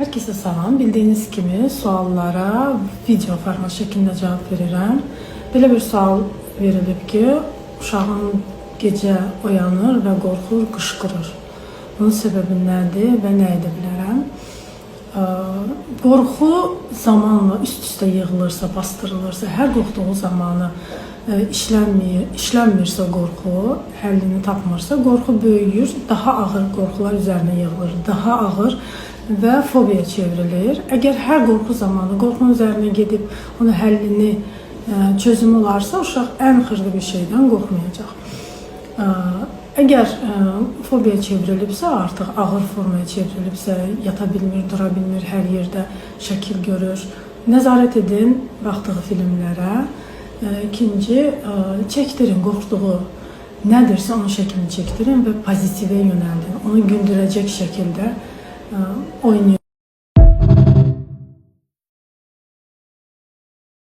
Herkese salam. Bildiğiniz kimi suallara video format şeklinde cevap verirəm. Belə bir sual verilib ki, uşağın gecə oyanır və qorxur, qışqırır. Bunun səbəbi nədir və nə edə bilərəm? Qorxu zamanla üst-üstə yığılırsa, bastırılırsa, hər qorxduğu zamanı işlənmirsə qorxu, həllini tapmırsa, qorxu böyüyür, daha ağır qorxular üzərinə yığılır, daha ağır və fobiya çevrilir. Əgər hər qorxu zamanı qorxunun üzərinə gedib onun həllini, çözümü olarsa, uşaq ən xırda bir şeydən qorxmayacaq. Əgər fobiya çevrilibsə, artıq ağır formaya çevrilibsə, yata bilmir, dura bilmir, hər yerdə şəkil görür, nəzarət edin baxdığı filmlərə. İkinci, çəkdirin, qorxduğu nədirsə onun şəklini çəkdirin və pozitivə yönəldin. Onu güldürəcək şəkildə oynayın.